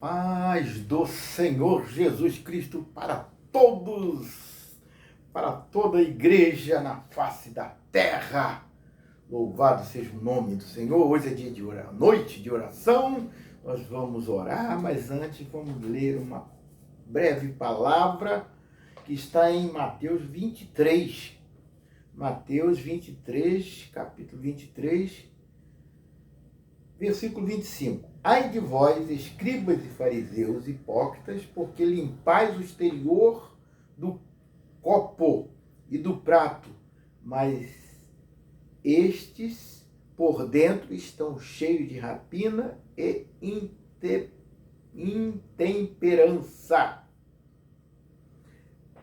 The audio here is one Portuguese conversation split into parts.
Paz do Senhor Jesus Cristo para todos, para toda a igreja na face da terra. Louvado seja o nome do Senhor. Hoje é dia de noite de oração. Nós vamos orar, mas antes vamos ler uma breve palavra que está em Mateus 23. Mateus 23, capítulo 23, versículo 25. Ai de vós, escribas e fariseus hipócritas, porque limpais o exterior do copo e do prato, mas estes por dentro estão cheios de rapina e intemperança.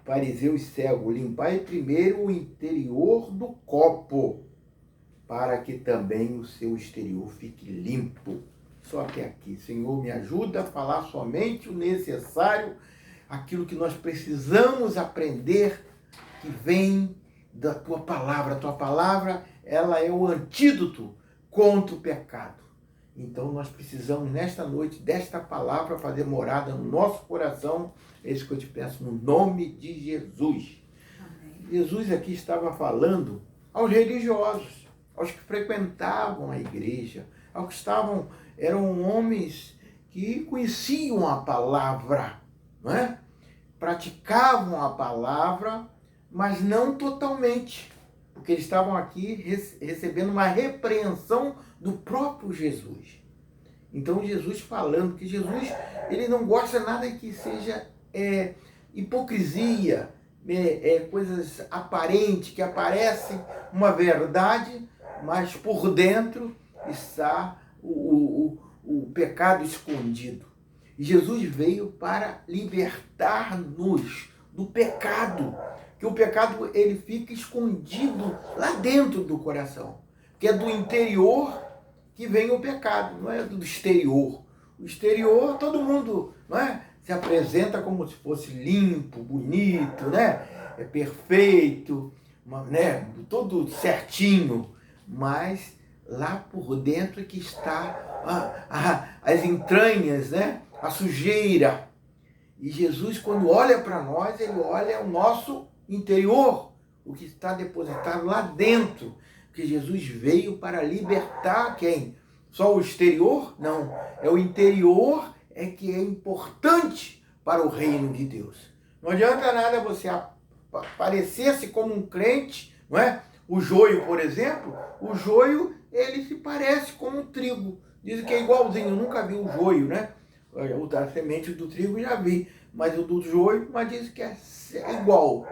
Fariseu e cego, limpai primeiro o interior do copo, para que também o seu exterior fique limpo. Só que aqui, Senhor, me ajuda a falar somente o necessário, aquilo que nós precisamos aprender, que vem da Tua Palavra. A Tua Palavra, ela é o antídoto contra o pecado. Então, nós precisamos, nesta noite, desta palavra, fazer morada no nosso coração. É isso que eu te peço, no nome de Jesus. Amém. Jesus aqui estava falando aos religiosos, aos que frequentavam a igreja, aos que eram homens que conheciam a palavra, não é? Praticavam a palavra, mas não totalmente, porque eles estavam aqui recebendo uma repreensão do próprio Jesus. Então Jesus falando que Jesus, ele não gosta nada que seja hipocrisia, coisas aparentes, que aparecem uma verdade, mas por dentro está o pecado escondido. E Jesus veio para libertar-nos do pecado, que o pecado ele fica escondido lá dentro do coração, que é do interior que vem o pecado, não é do exterior. O exterior, todo mundo, não é, se apresenta como se fosse limpo, bonito, né? É perfeito, né? Todo certinho, mas lá por dentro é que está as entranhas, né? A sujeira. E Jesus, quando olha para nós, ele olha o nosso interior, o que está depositado lá dentro. Porque Jesus veio para libertar quem? Só o exterior? Não. É o interior que é importante para o reino de Deus. Não adianta nada você parecer-se como um crente, não é? O joio, por exemplo, o joio, ele se parece com um trigo. Dizem que é igualzinho, eu nunca vi o joio, né? A semente do trigo já vi, mas o do joio, mas diz que é igual.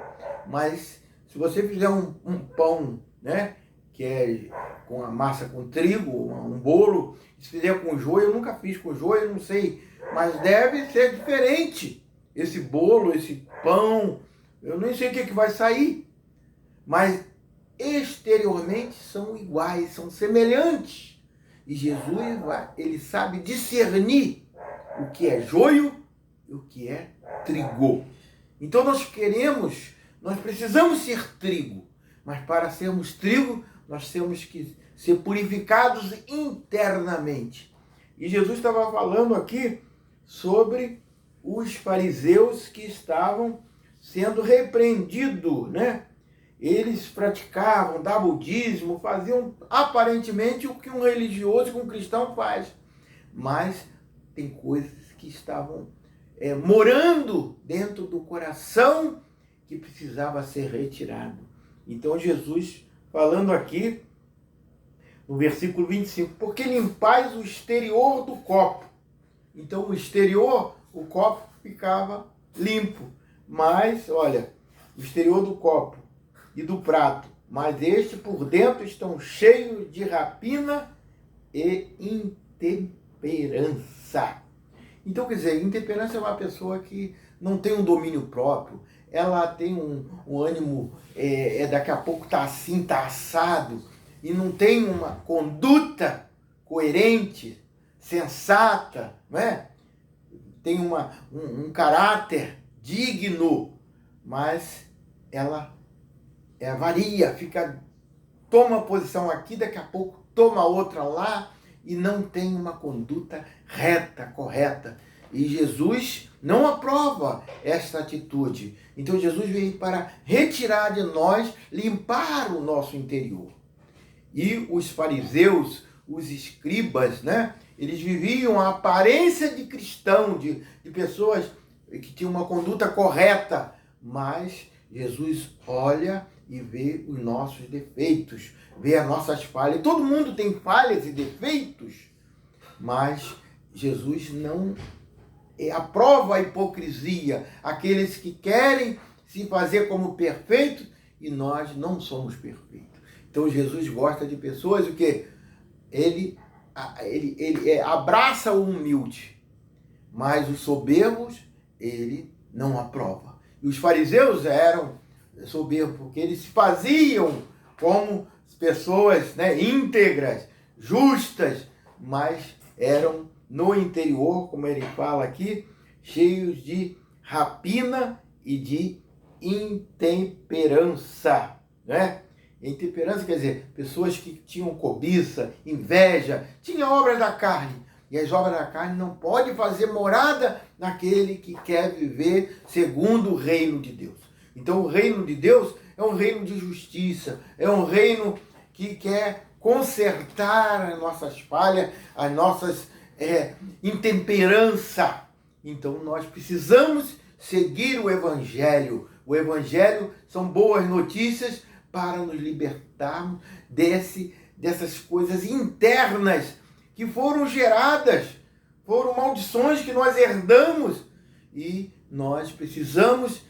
Mas se você fizer um pão, né? Que é com a massa com trigo, um bolo, se fizer com joio, eu nunca fiz com joio, não sei, mas deve ser diferente. Esse bolo, esse pão, eu nem sei o que vai sair, mas exteriormente são iguais, são semelhantes. E Jesus, ele sabe discernir o que é joio e o que é trigo. Então nós precisamos ser trigo, mas para sermos trigo, nós temos que ser purificados internamente. E Jesus estava falando aqui sobre os fariseus que estavam sendo repreendidos, né? Eles praticavam, davam o dízimo, faziam aparentemente o que um religioso e um cristão faz. Mas tem coisas que estavam morando dentro do coração que precisava ser retirado. Então Jesus, falando aqui no versículo 25, porque limpais o exterior do copo. Então o exterior, o copo ficava limpo. Mas, olha, o exterior do copo e do prato, mas este por dentro estão cheios de rapina e intemperança. Então, quer dizer, intemperança é uma pessoa que não tem um domínio próprio, ela tem um ânimo, daqui a pouco tá assim, tá assado, e não tem uma conduta coerente, sensata, não é? Tem um caráter digno, mas ela varia, toma posição aqui, daqui a pouco toma outra lá, e não tem uma conduta reta, correta. E Jesus não aprova esta atitude. Então Jesus veio para retirar de nós, limpar o nosso interior. E os fariseus, os escribas, né? Eles viviam a aparência de cristão, de pessoas que tinham uma conduta correta, mas Jesus olha e vê os nossos defeitos, vê as nossas falhas. Todo mundo tem falhas e defeitos, mas Jesus não aprova a hipocrisia, aqueles que querem se fazer como perfeitos, e nós não somos perfeitos. Então Jesus gosta de pessoas o que ele abraça o humilde, mas os soberbos ele não aprova. E os fariseus eram soberbos porque eles se faziam como pessoas, né, íntegras, justas, mas eram no interior, como ele fala aqui, cheios de rapina e de intemperança, né? Intemperança quer dizer, pessoas que tinham cobiça, inveja, tinham obras da carne. E as obras da carne não podem fazer morada naquele que quer viver segundo o reino de Deus. Então o reino de Deus é um reino de justiça, é um reino que quer consertar as nossas falhas, as nossas intemperança. Então nós precisamos seguir o Evangelho. O Evangelho são boas notícias para nos libertarmos dessas coisas internas que foram geradas, foram maldições que nós herdamos, e nós precisamos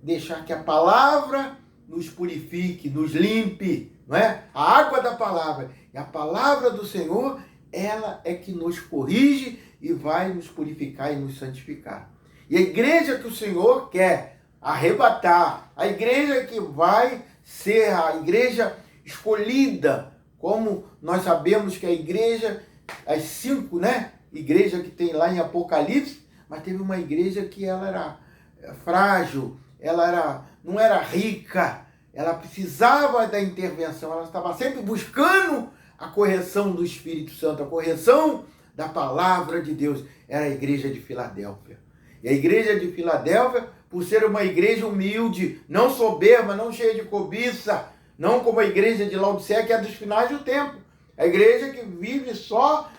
deixar que a palavra nos purifique, nos limpe, não é? A água da palavra, e a palavra do Senhor, ela é que nos corrige e vai nos purificar e nos santificar. E a igreja que o Senhor quer arrebatar, a igreja que vai ser a igreja escolhida, como nós sabemos que a igreja, as 5, né, igrejas que tem lá em Apocalipse, mas teve uma igreja que ela era frágil, não era rica, ela precisava da intervenção, ela estava sempre buscando a correção do Espírito Santo, a correção da palavra de Deus. Era a igreja de Filadélfia. E a igreja de Filadélfia, por ser uma igreja humilde, não soberba, não cheia de cobiça, não como a igreja de Laodiceia, que é dos finais do tempo. A igreja que vive só,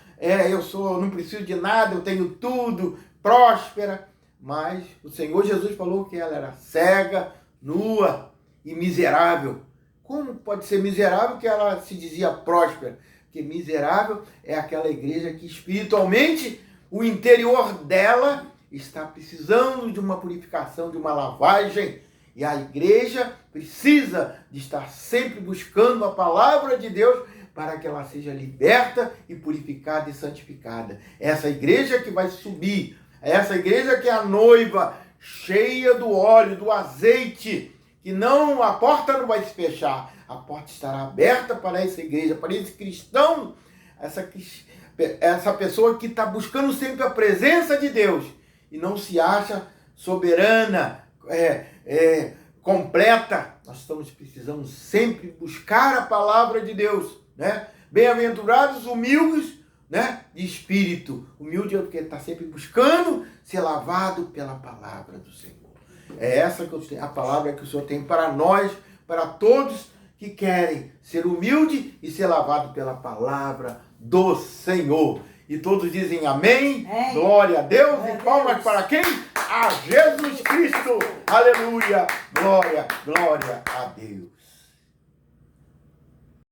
não preciso de nada, eu tenho tudo, próspera. Mas o Senhor Jesus falou que ela era cega, nua e miserável. Como pode ser miserável que ela se dizia próspera? Porque miserável é aquela igreja que espiritualmente o interior dela está precisando de uma purificação, de uma lavagem. E a igreja precisa de estar sempre buscando a palavra de Deus para que ela seja liberta e purificada e santificada. Essa igreja que vai subir, essa igreja que é a noiva, cheia do óleo, do azeite, que a porta não vai se fechar, a porta estará aberta para essa igreja, para esse cristão, essa pessoa que está buscando sempre a presença de Deus e não se acha soberana, completa. Nós precisamos sempre buscar a palavra de Deus, né? Bem-aventurados humildes, né, de espírito. Humilde é porque está sempre buscando ser lavado pela palavra do Senhor. É essa a palavra que o Senhor tem para nós, para todos que querem ser humilde e ser lavado pela palavra do Senhor. E todos dizem amém, glória a Deus, e palmas para quem? A Jesus Cristo. Aleluia, glória, glória a Deus.